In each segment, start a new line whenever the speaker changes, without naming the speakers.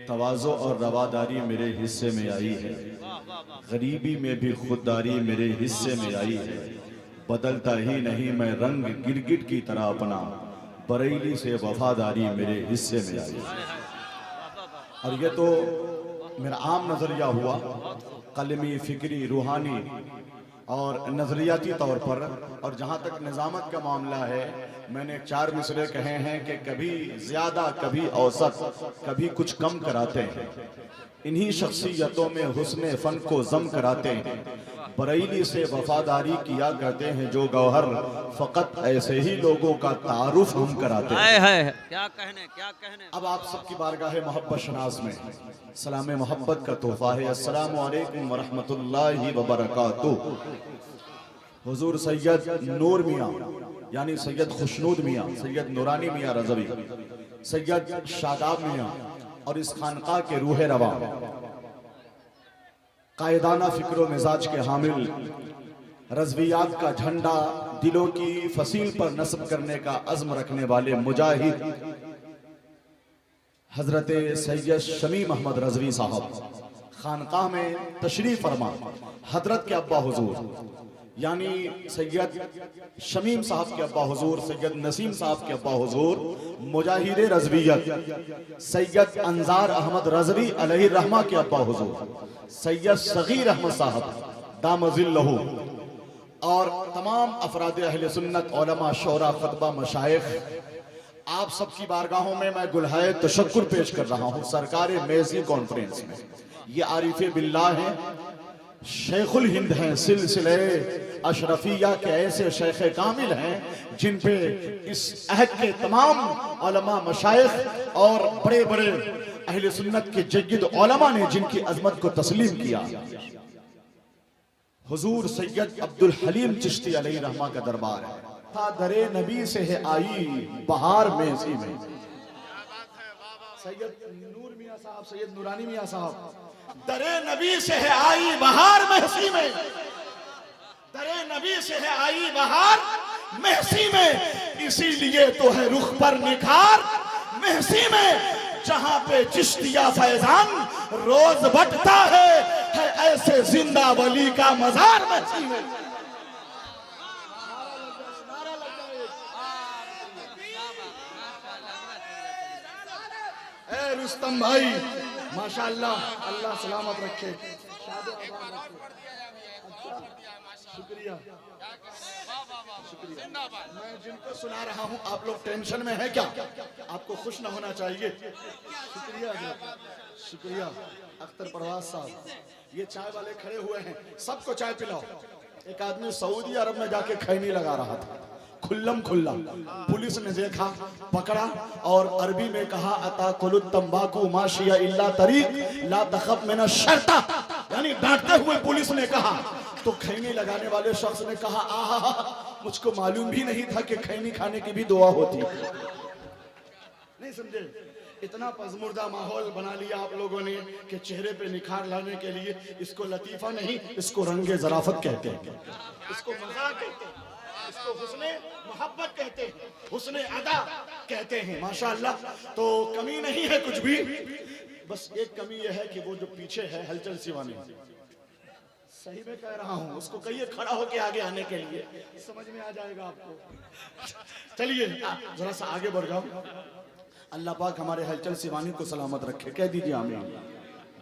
तवाज़ो और रवादारी मेरे हिस्से में आई है, गरीबी में भी खुददारी मेरे हिस्से में आई है। बदलता ही नहीं मैं रंग गिरगिट की तरह अपना, बरेली से वफादारी मेरे हिस्से में आई है। और ये तो मेरा आम नज़रिया हुआ, कलमी, फिक्री, रूहानी और नज़रियाती तौर पर। और जहाँ तक निज़ामत का मामला है, मैंने 4 मिसरे कहे हैं कि कभी ज़्यादा, कभी औसत, कभी कुछ कम कराते हैं। इन्हीं शख्सियतों में हुस्न फ़न को ज़म कराते हैं। बरेली से वफादारी किया करते हैं जो गौहर, फ़कत ऐसे ही लोगों का तारुफ हम कराते हैं।
क्या कहने।
अब आप सबकी बारगाह मोहब्बत शनाज़ में सलाम मोहब्बत का तोहफा है। अस्सलामु अलैकुम व रहमतुल्लाहि व बरकातुहू। हुजूर सैयद नूर मियाँ यानी सैयद खुशनूद मियाँ, सैयद नूरानी मियाँ रज़वी, सैयद शादाब मियाँ और इस खानका के रूह रवा, कायदाना फिक्र मिजाज के हामिल, रज़वियात का झंडा दिलों की फसील पर नस्ब करने का अज़्म रखने वाले मुजाहिद हजरत सैयद शमीम अहमद रज़वी साहब खानकाह में तशरीफ फरमा। हजरत के अब्बा हुजूर यानी सैयद शमीम साहब के अब्बा हुजूर, सैयद नसीम साहब के अब्बा हुजूर, मुजाहिद रज़वियत सैयद अंजार अहमद रज़वी अलैहि रहमा के अब्बा हुजूर सैयद सगीर अहमद साहब दामज़िल्लहु और तमाम अफराद अहले सुन्नत, उलमा, शोरा, खुतबा, मशाइख, आप सबकी बारगाहों में मैं गुलहाए तशक्कुर पेश कर रहा हूँ सरकार मेज़ी कॉन्फ्रेंस में। ये आरिफ़े बिल्लाह हैं, शेखुल हिंद हैं, सिलसिले अशरफिया के ऐसे शेख कामिल हैं जिन पे इस अहद के तमाम उलमा, मशाइख और बड़े बड़े अहले सुन्नत के जय्यद उलमा ने जिनकी अजमत को तस्लीम किया। हुजूर सैयद अब्दुल हलीम चिश्ती अलैहि रहमा का दरबार है। था दरे नबी से है आई बहार मेज़ी में। सैयद नूर मियाँ साहब, सैयद नूरानी मियाँ साहब, दरे नबी से है आई बहार महसी में, दरे नबी से है आई बहार महसी में, इसीलिए तो है रुख पर निखार महसी में, जहां पे चिश्तिया फैजान रोज बटता है ऐसे जिंदा वली का मजार महसी में। ए रुस्तम भाई माशाअल्लाह, अल्लाह सलामत रखे, शुक्रिया शुक्रिया। मैं जिनको सुना रहा हूँ आप लोग टेंशन में है क्या? आपको खुश ना होना चाहिए। शुक्रिया शुक्रिया। अख्तर परवाज साहब, ये चाय वाले खड़े हुए हैं, सबको चाय पिलाओ। एक आदमी सऊदी अरब में जाके खैनी लगा रहा था, खुल्लम खुल्ला, पुलिस ने देखा, पकड़ा और अरबी में कहा अता कुलुत तंबाकू माशिया इल्ला तरीक ला तखफ मिन शर्ता, यानी डांटते हुए पुलिस ने कहा। तो खैनी लगाने वाले शख्स ने कहा आहा, मुझको मालूम भी नहीं था कि खैनी खाने की भी दुआ होती। नहीं समझे? इतना पजमुर्दा माहौल बना लिया आप लोगों ने कि चेहरे पे निखार लाने के लिए इसको लतीफा नहीं, इसको रंगे ज़राफत कहते हैं, इसको मज़ाक कहते हैं, इसको हुस्ने मोहब्बत कहते हैं, हुस्ने अदा कहते हैं। माशाअल्लाह। तो कमी नहीं है कुछ भी, बस एक कमी यह है कि वो जो पीछे है हलचल सिवानी, सही में कह रहा हूँ, उसको कहिए खड़ा होके आगे आने के लिए, समझ में आ जाएगा आपको। चलिए जरा सा आगे बढ़ जाओ। अल्लाह पाक हमारे हलचल सिवानी को सलामत रखे, कह दीजिए आमीन।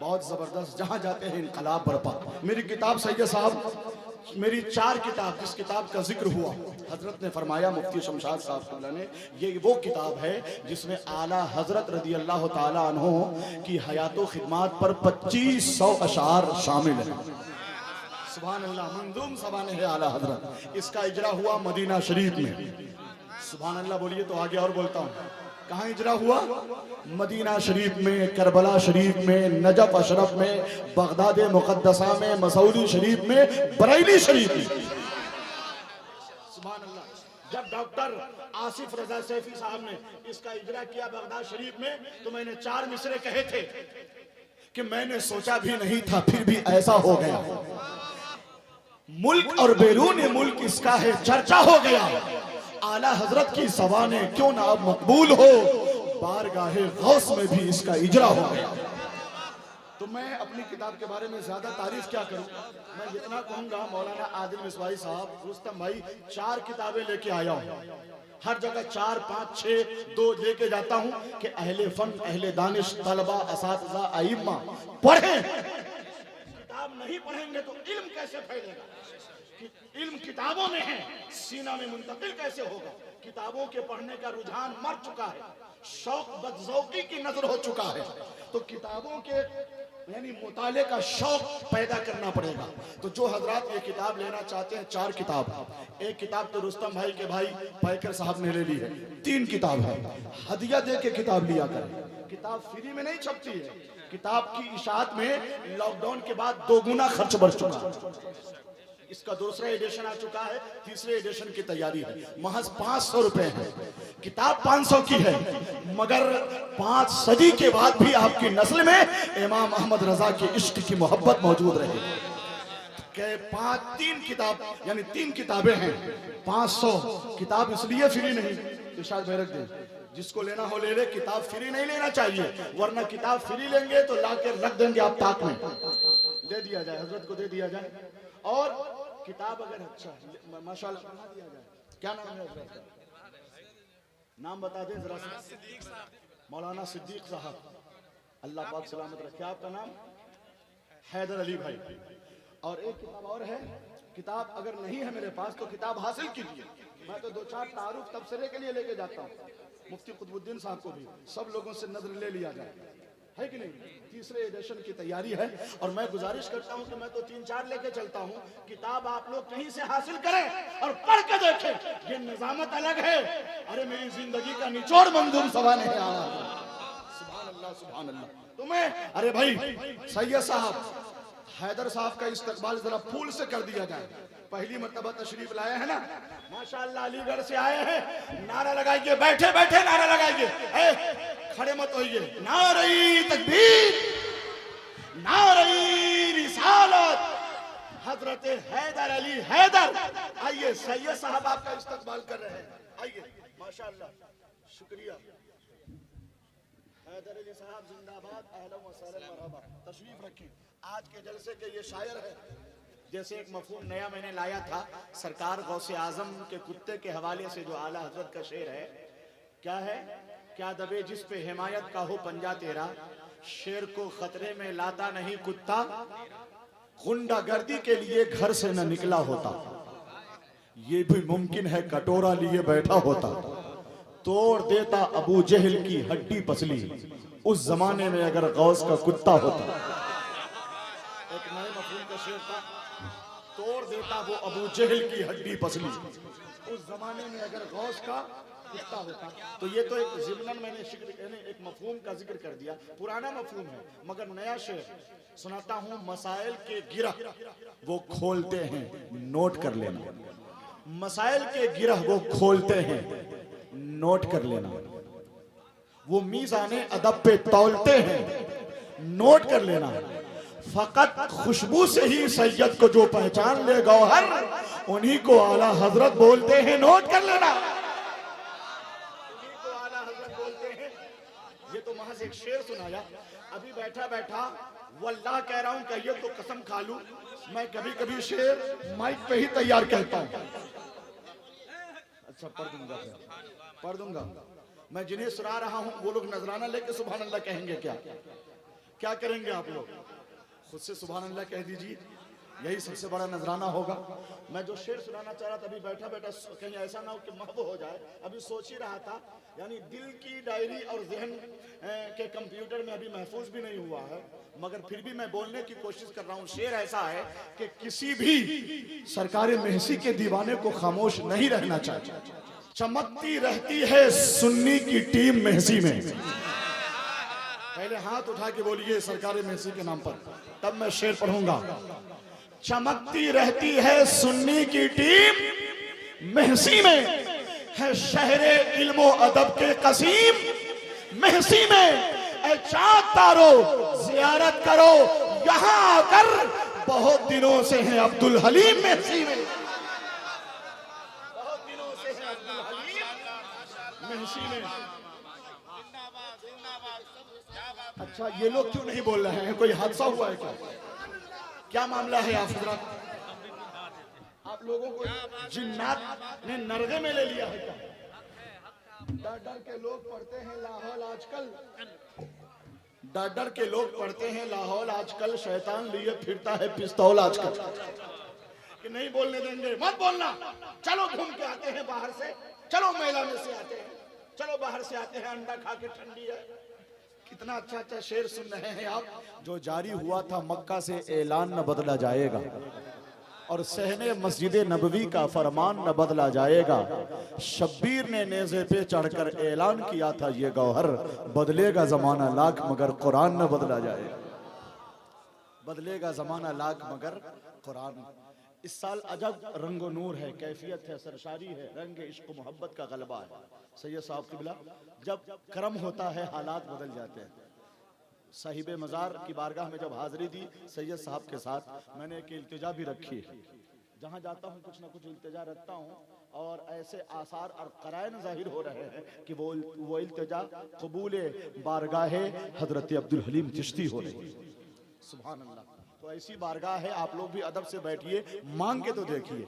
बहुत जबरदस्त, जहाँ जाते हैं इनकलाब बरपा। मेरी किताब सैयद साहब, मेरी 4 किताब, जिस किताब का जिक्र हुआ हजरत ने फरमाया, मुफ्ती शमशाद साहब ने, ये वो किताब है जिसमें आला हजरत रदी अल्लाह ताला अन्हो की हयातो खिदमात पर 2500 अशार शामिल है। सुभान अल्लाह, मंजूम ज़बान है आला हजरत। इसका इजरा हुआ मदीना शरीफ में। सुभान अल्लाह बोलिए तो आगे और बोलता हूँ। कहाँ इजरा हुआ? मदीना शरीफ में, करबला शरीफ में, नजफ अशरफ में, बगदाद मुकद्दसा में, मसूरी शरीफ में, बरेली शरीफ में। सुभान अल्लाह। जब डॉक्टर आसिफ रजा सैफी साहब ने इसका इजरा किया बगदाद शरीफ में, तो मैंने 4 मिसरे कहे थे कि मैंने सोचा भी नहीं था, फिर भी ऐसा हो गया। मुल्क और बैरून मुल्क इसका है चर्चा हो गया। आला हजरत की सवाने क्यों ना अब मकबूल हो, बारगाहे गौस में भी इसका इजरा हो गया। तो मैं अपनी किताब के बारे में ज्यादा तारीफ क्या करूं, मैं इतना कहूंगा मौलाना आदिल मिसवाई साहब, रुस्तम भाई 4 किताबें लेके आया हूं, हर जगह 4, 5, 6, 2 लेके जाता हूं कि अहले फन, अहले दानिश, तलबा, असातिज़ा, आइम्मा पढ़ें। किताब नहीं पढ़ेंगे तो इल्म कैसे फैलेगा? इल्म किताबों में है, सीना में मुंतकिल कैसे होगा? किताबों के पढ़ने का रुझान मर चुका है, शौक बदज़ौकी की नजर हो चुका है। तो किताबों के यानी मुताले का शौक पैदा करना पड़ेगा। तो जो हजरात ये किताब लेना चाहते हैं, 4 किताब, एक किताब तो रुस्तम भाई के भाई पैकर साहब ने ले ली है, 3 किताब है, हदिया दे के किताब लिया करें। किताब फ्री में नहीं छपती है, किताब की इशाअत में लॉकडाउन के बाद 2 गुना खर्च बढ़ चुका है। इसका दूसरा एडिशन आ चुका है, तीसरे एडिशन की तैयारी है, महज 500 रुपए है। किताब 500 की है, मगर 5 सदी के बाद भी आपकी नस्ल में इमाम अहमद रजा के इश्क की मोहब्बत मौजूद रहे। 3 किताब यानी 3 किताबें हैं, 500 किताब इसलिए फ्री नहीं, इरशाद भाई रख दे, जिसको लेना हो ले ले, किताब फ्री नहीं लेना चाहिए, वरना किताब फ्री लेंगे तो ला के रख देंगे आप ताक में, दे दिया जाए, हजरत को दे दिया जाए। और किताब अगर अच्छा माशाल्लाह बना दिया जाए, क्या नाम है हजरत का? नाम बता दें जरा सा। मौलाना सिद्दीक साहब, अल्लाह पाक सलामत रखे। आपका नाम? हैदर अली भाई। और एक किताब और है, किताब अगर नहीं है मेरे पास तो किताब हासिल कीजिए, मैं तो 2-4 तारुफ तबसरे के लिए लेके जाता हूँ, मुफ्ती कुतुबुद्दीन साहब को भी, सब लोगों से नजर ले लिया जाए, है कि नहीं? तीसरे एडिशन की तैयारी है और मैं गुजारिश करता हूं कि मैं तो 3-4 लेके चलता हूं। किताब आप लोग कहीं से हासिल करें और पढ़ के देखें, ये निजामत अलग है। अरे मेरी जिंदगी का निचोड़ मंजूर सवा नहीं आ रहा। सुभान अल्लाह, सुभान अल्लाह। तुम्हें अरे भाई सैयद साहब, हैदर साहब का इस्तकबाल जरा फूल से कर दिया जाए। पहली मर्तबा तशरीफ लाए हैं ना, माशाअल्लाह, अलीगढ़ से आए हैं, नारा लगाइए, बैठे बैठे नारा लगाइए, खड़े मत होइए। नारे तकबीर, नारे रिसालत, हजरत हैदर अली हैदर। आइए, सैयद साहब आपका इस्तकबाल कर रहे हैं, आइए, माशाअल्लाह, शुक्रिया। हैदर अली साहब जिंदाबाद, अहलन व सहलन मरहबा, तशरीफ रखें। आज के जलसे के ये शायर है। जैसे एक मफहूम नया मैंने लाया था, सरकार गौसे आजम के कुत्ते के हवाले से जो आला हजरत का शेर है, क्या है? क्या दबे जिस पे हिमायत का हो पंजा तेरा, शेर को खतरे में लाता नहीं कुत्ता, गुंडागर्दी के लिए घर से न निकला होता, ये भी मुमकिन है कटोरा लिए बैठा होता, तोड़ देता अबू जहल की हड्डी पसली, उस जमाने में अगर गौस का कुत्ता होता। एक नए मफहूम का शेर था, तोड़ देता वो अबू जहल की हड्डी पसली, उस जमाने में अगर गौस का कुत्ता होता। तो ये तो एक ज़िम्नन मैंने एक मफहूम का जिक्र कर दिया, पुराना मफहूम है, मगर नया शेर सुनाता हूँ। मसाइल के गिरह वो खोलते हैं, नोट कर लेना, मसाइल के गिरह वो खोलते हैं, नोट कर लेना, वो मीज़ाने अदब पे तौलते हैं, नोट कर लेना। फकत खुशबू से ही सैयद को जो पहचान ले गौहर, उन्हीं को आला हजरत बोलते हैं, नोट कर लेना, उन्हीं को आला हजरत बोलते हैं। ये तो महज एक शेर सुनाया। अभी बैठा बैठा वल्लाह कह रहा हूं, कहिए तो कसम खा लूं, मैं कभी कभी शेर माइक पे ही तैयार कहता हूं। अच्छा, पढ़ दूंगा। मैं जिन्हें सुना रहा हूं वो लोग नजराना लेके सुभान अल्लाह कहेंगे। क्या करेंगे आप लोग? खुद से सुभान अल्लाह कह दीजिए, यही सबसे बड़ा नजराना होगा। मैं जो शेर सुनाना चाह रहा था, अभी बैठा बैठा कहीं ऐसा ना हो कि महव हो जाए, अभी सोच ही रहा था, यानी दिल की डायरी और जहन के कंप्यूटर में अभी महफूज भी नहीं हुआ है, मगर फिर भी मैं बोलने की कोशिश कर रहा हूँ। शेर ऐसा है कि किसी भी सरकारी महसी के दीवाने को खामोश नहीं रहना चाहिए। चमकती रहती है सुन्नी की टीम महसी में। पहले हाथ उठा के बोलिए सरकारी महसी के नाम पर, तब मैं शेर पढ़ूंगा। चमकती रहती है सुन्नी की टीम महसी में, है शहरे इल्मो अदब के कसीम महसी में। ऐ चाँद तारो जियारत करो यहाँ आकर, बहुत दिनों से है अब्दुल हलीम महसी में, बहुत दिनों से है अब्दुल हलीम महसी में। अच्छा, ये लोग क्यों नहीं बोल रहे हैं? कोई हादसा हुआ है क्या? क्या मामला है आप हजरात? आप लोगों को जिन्नात ने नरगे में ले लिया है क्या? डर डर के लोग पढ़ते हैं लाहौल आजकल, डर डर के लोग पढ़ते हैं लाहौल आजकल, शैतान लिए फिरता है पिस्तौल आजकल। कि नहीं बोलने देंगे, मत बोलना, चलो घूम के आते हैं बाहर से, चलो मेला में से आते हैं, चलो बाहर से आते हैं, अंडा खा के ठंडी है। कितना अच्छा अच्छा शेर सुन रहे हैं आप। जो जारी हुआ था मक्का से ऐलान न बदला जाएगा, और सहने मस्जिद नबवी का फरमान न बदला जाएगा। शब्बीर ने नेज़े पे चढ़कर ऐलान किया था ये गौहर, बदलेगा जमाना लाख मगर कुरान न बदला जाएगा। बदलेगा जमाना लाख मगर कुरान। इस साल अजब रंगो नूर है, कैफियत है, सरशारी है, रंग इश्क मोहब्बत का गलबा है। सैयद साहब किबला, जब करम होता है हालात बदल जाते हैं। साहिब मज़ार की बारगाह में जब हाजिरी दी सैयद साहब के साथ, मैंने एक इल्तिजा भी रखी है। जहाँ जाता हूँ कुछ ना कुछ इल्तिजा रखता हूँ, और ऐसे आसार और कराइन जाहिर हो रहे हैं कि वो इल्तिजा कबूल बारगाह हजरत अब्दुल हलीम चिश्ती हो रही है। सुभान अल्लाह। तो ऐसी बारगाह है, आप लोग भी अदब से बैठिए, मांग के तो देखिए।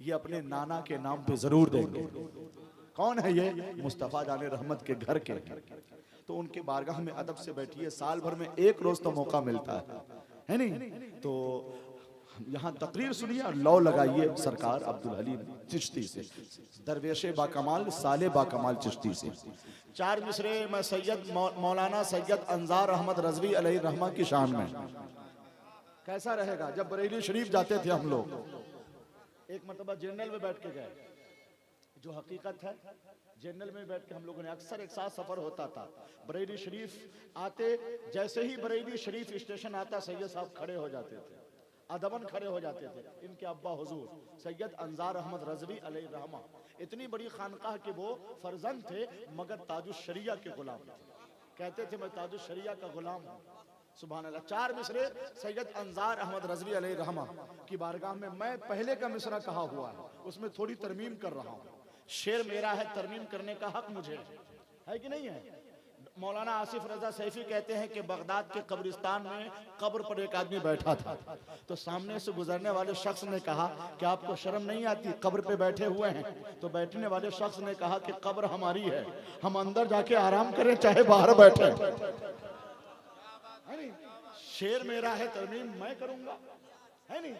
ये अपने नाना के नाम पे जरूर देंगे। कौन है ये? मुस्तफ़ा जाने रहमत के घर के। तो उनके बारगाह में अदब से बैठिए। साल भर में एक रोज तो मौका मिलता है नहीं? तो यहाँ तकरीर सुनिए और लौ लगाइए सरकार अब्दुल हलीम चिश्ती से, दरवेश बाकमाल साले बाकमाल चिश्ती से। चार मिसरे मैं सैयद मौलाना सैयद अंजार अहमद रजवी अलैहि रहमा की शान में। कैसा रहेगा? जब बरेली शरीफ जाते थे हम लोग, एक मरतबा जनरल में बैठ के गए। जो हकीकत है, जनरल में बैठ के हम लोगों ने अक्सर एक साथ सफर होता था। बरेली शरीफ आते, जैसे ही बरेली शरीफ स्टेशन आता, सैयद साहब खड़े हो जाते थे, अदबन खड़े हो जाते थे। इनके अब्बा हुजूर सैयद अंजार अहमद रजवी अलैहि रहमा, इतनी बड़ी खानकाह के वो फर्जंद थे, मगर ताजुश शरिया के गुलाम थे। कहते थे मैं ताजुश शरिया का गुलाम हूँ। सुभान अल्लाह। चार मिसरे सैयद अंजार अहमद रजवी अलैहि रहमा की बारगाह में। मैं पहले का मिसरा कहा हुआ है, उसमें थोड़ी तरमीम कर रहा हूँ। शेर मेरा है, तरमीम करने का हक मुझे है कि नहीं है? मौलाना आसिफ रजा सैफी कहते हैं कि बगदाद के कब्रिस्तान में कब्र पर एक आदमी बैठा था, तो सामने से गुजरने वाले शख्स ने कहा कि आपको शर्म नहीं आती, कब्र पे बैठे हुए हैं? तो बैठने वाले शख्स ने कहा कि कब्र हमारी है, हम अंदर जाके आराम करें चाहे बाहर बैठे। है नहीं? शेर मेरा है, तरमीम मैं करूंगा, है नहीं?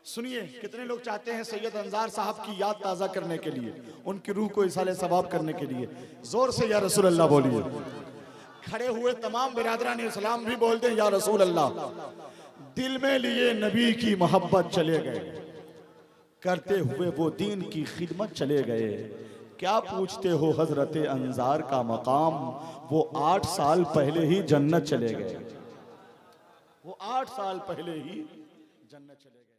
सुनिए, कितने लोग चाहते हैं सैयद अंजार साहब की याद ताज़ा करने के लिए, उनकी रूह को इसाले सवाब करने के लिए जोर से या रसूल अल्लाह बोलिए। खड़े हुए तमाम बिरादरान इस्लाम भी बोलते हैं या रसूल अल्लाह। दिल में लिए नबी की मोहब्बत चले गए, करते हुए वो दीन की खिदमत चले गए। क्या पूछते हो हजरत अंजार का मकाम, वो 8 साल पहले ही जन्नत चले गए। वो 8 साल पहले ही जन्नत चले गए।